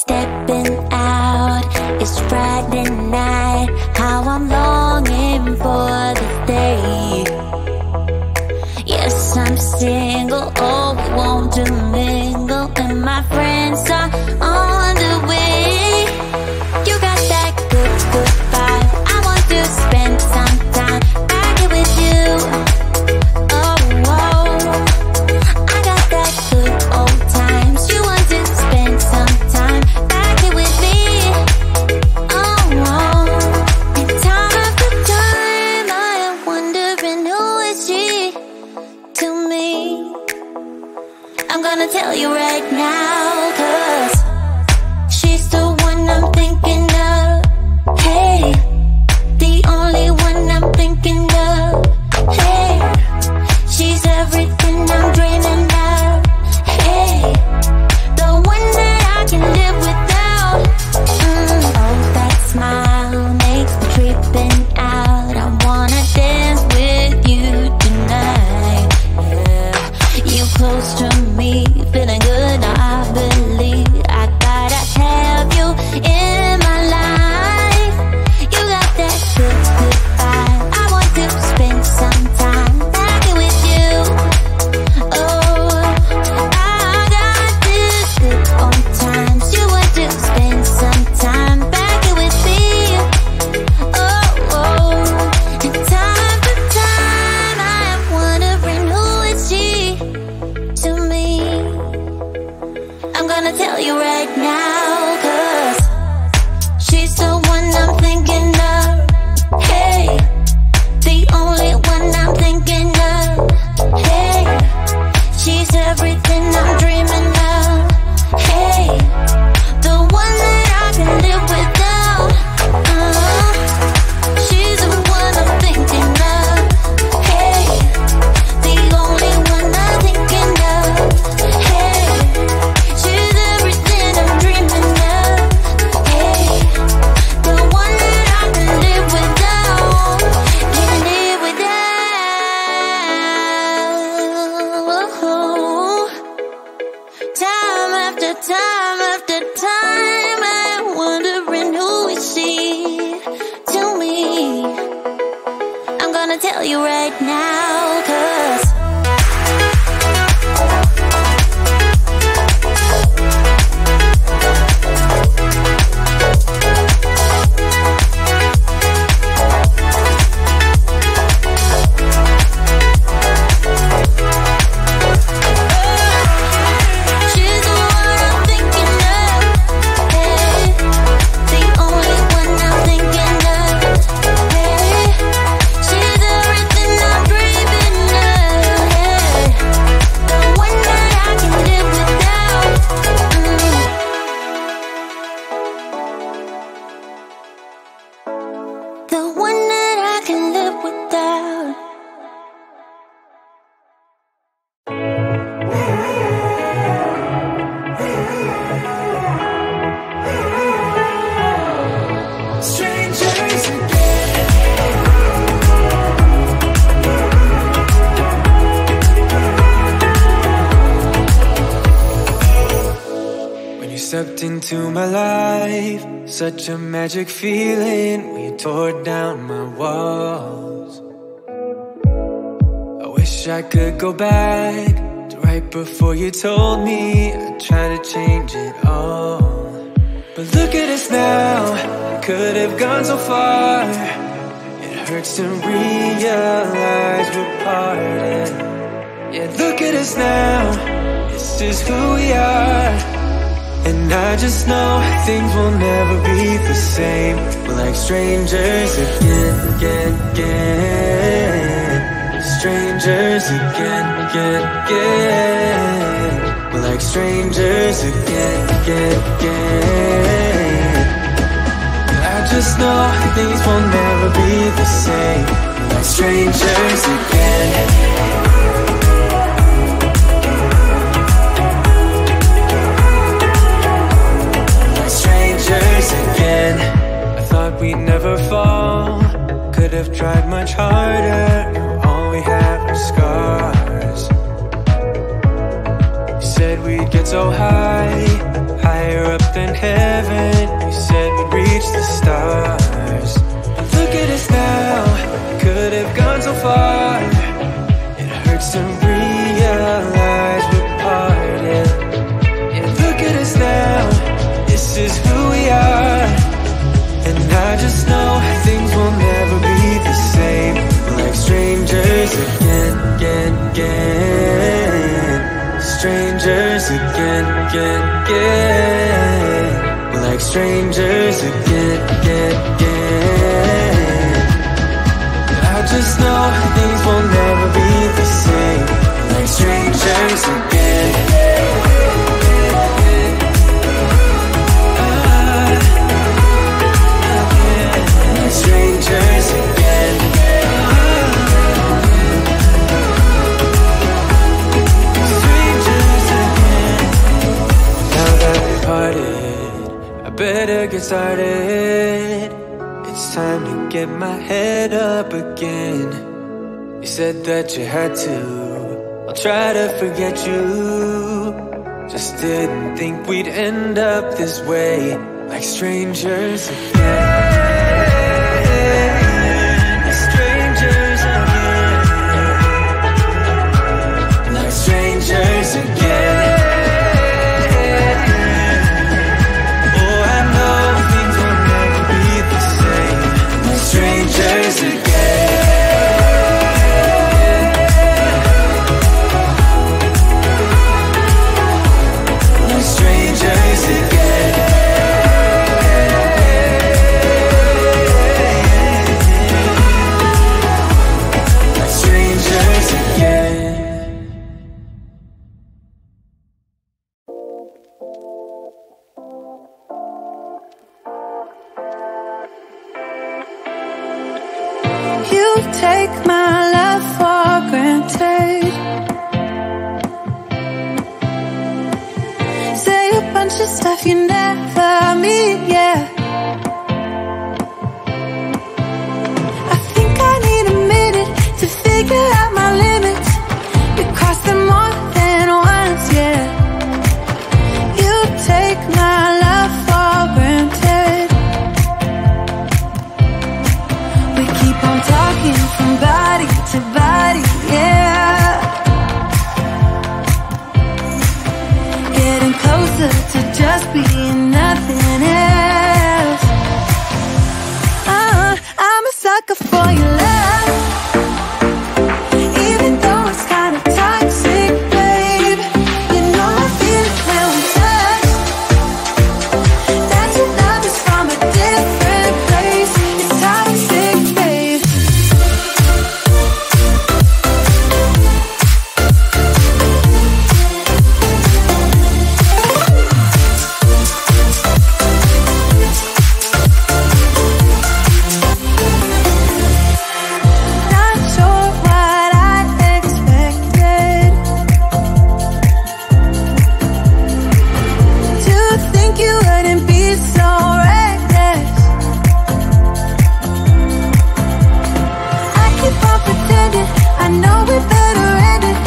Stepping out, it's Friday night. How I'm longing for this day. Yes, I'm single, oh, we want to mingle, and my friends are on the way. You got that good, good vibe. I want to spend some time back here with you. Oh, whoa. I got that good old times. You want to spend some time back here with me. Oh, whoa. And time after time, I am wondering who is she to me. I'm gonna tell you right now, 'cause she's the one I'm thinking of. Hey, the only one I'm thinking of. Hey, she's everything I'm dreaming of. Hey, the one that I can live without. Oh, that smile makes me tripping out. I wanna dance with you tonight. Yeah, you close to me, feeling good. I believe I gotta have you in my life. You got that good, good vibe. I want to spend some time back here with you. Oh, I got this good old times. You want to spend some time back here with me. Oh, oh. And time after time, I am wondering who is she to me. I'm gonna tell you right now, 'cause she's the one I'm thinking of. Hey, the only one I'm thinking of. Hey, she's everything I'm dreaming of. Hey, the one that I can live without. She's the one I'm thinking of. Hey, the only one I'm thinking of. Hey, she's everything I'm dreaming of. Hey, the one that I can live without. Can live without. Time after time after time, I'm wondering who is she to me. I'm gonna tell you right now, 'cause she's the one I'm thinking of. Hey, the only one I'm thinking of. Hey, she's everything I'm dreaming of. Hey, the one that I can live without. The one that I can live without. Strangers again. When you stepped into my life, such a magic feeling when you tore down my walls. I wish I could go back to right before you told me I'd try to change it all. But look at us now, could have gone so far. It hurts to realize we're parted. Yeah, look at us now, this is who we are. And I just know things will never be the same. We're like strangers again, again, again. Strangers again, again, again. We're like strangers again, again, again. I just know things will never be the same. We're like strangers again. Again, I thought we'd never fall. Could have tried much harder. Now all we have are scars. You said we'd get so high, higher up than hell. far. It hurts to realize we're parted. Yeah, look at us now, this is who we are. And I just know things will never be the same. Like strangers again, again, again. Strangers again, again, again. Like strangers again, again, again. I just know things will never be the same. Like strangers again. Like strangers again. Strangers again. Now that we parted, I better get started. It's time to get my head up again. You said that you had to, I'll try to forget you. Just didn't think we'd end up this way. Like strangers again. Like strangers again. Like strangers again. Strangers again. Strangers again. Strangers again. You take my love for granted. Say a bunch of stuff you never mean, yeah. I think I need a minute to figure out my limits. You cross them more than once, yeah. You take my love for granted. We keep on talking from body to body, yeah. Getting closer to just being nothing else. I'm a sucker for your love. Even though it's kinda toxic, babe. You know I feel it when we touch. That your love is from a different place. It's toxic, babe. Not sure what I expected. To think you wouldn't be so reckless. I keep on pretending I know we better end it.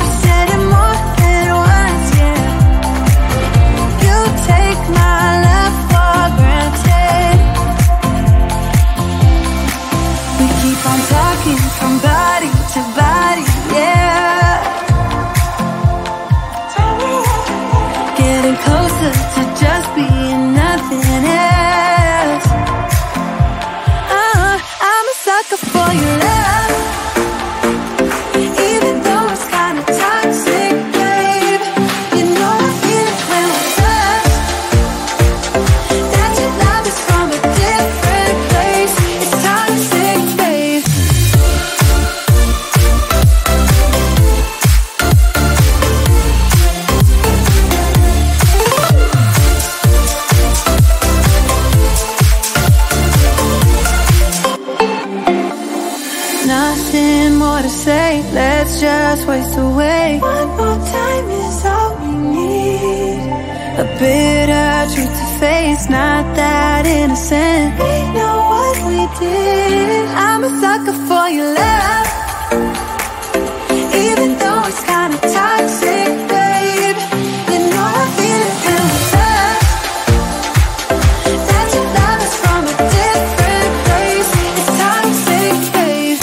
I said it more than once, yeah. You take my love for granted. We keep on talking from body to body, yeah. Getting closer to just being nothing else. I'm a sucker for your love. Even though it's kinda toxic, babe. You know I feel it when we touch. That your love is from a different place. It's toxic, babe. Nothing more to say, let's just waste away. One more time is all we need. A bitter truth to face, not that innocent. We know what we did. I'm a sucker for your love. Even though it's kinda toxic, babe. You know I feel it when we touch. That your love is from a different place. It's toxic, babe.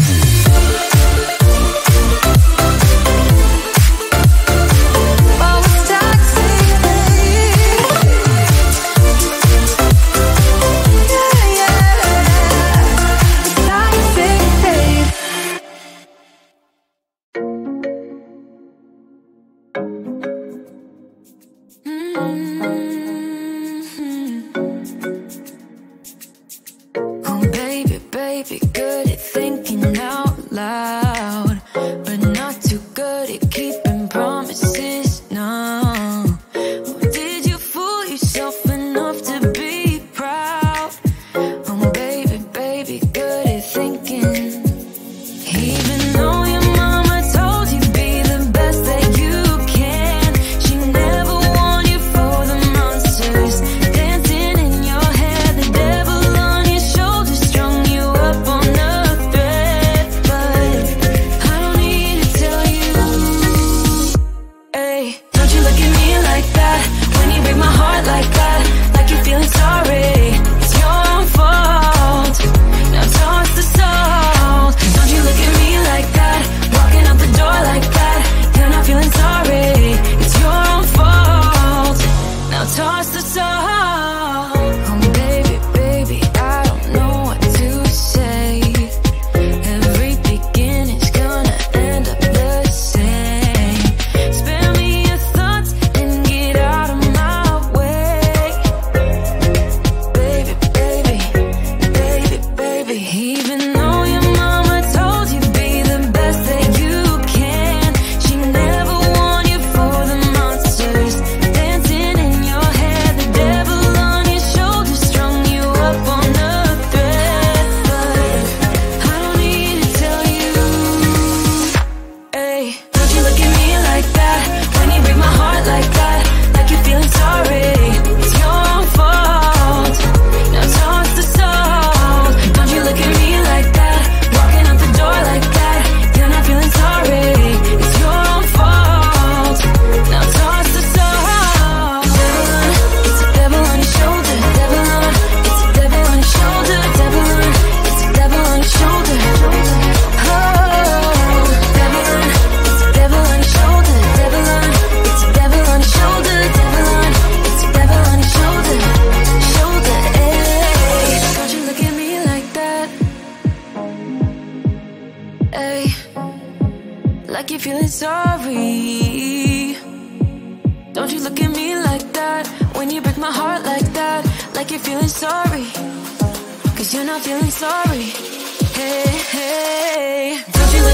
but not too good at keeping promises, no. Did you fool yourself enough to be proud? Oh baby, baby, good at thinking. Even though your mama told you be the best that you can, she never warned you for the monsters dancing in your head, the devil on your shoulder strung you up on a thread. But I don't need to tell you, hey, don't you look at me like that when you break my heart like that, like you're feeling sorry. It's your own fault, now toss the salt. Don't you look at me like that, walking out the door like that, you're not feeling sorry. It's your own fault, now toss the salt. Oh baby, baby, I don't know what to say. Every beginning's gonna end up the same. Spare me your thoughts and get out of my way. Baby, baby, baby, baby. Even though your mama told you be the best that you can, she never warned you for the monsters dancing in your head, the devil on your shoulder strung you up on a thread. But I don't need to tell you, hey, don't you look at me like that when you break my heart like that, like you're feeling sorry. It's your own fault, now toss the salt. Don't you look at me like that, walking out the door like that, you're not feeling sorry. It's your own fault, now toss the salt. It's a devil on your shoulder, devil on, it's a devil on your shoulder, devil on, it's a devil on your shoulder. Oh, devil on, it's a devil on your shoulder, devil on, it's a devil on your shoulder, devil on, it's a devil on your shoulder, shoulder, hey. Don't you look at me like that, hey, like you're feeling sorry. Don't you look at me like that when you break my heart like that, like you're feeling sorry, 'cause you're not feeling sorry. Hey, hey, don't you look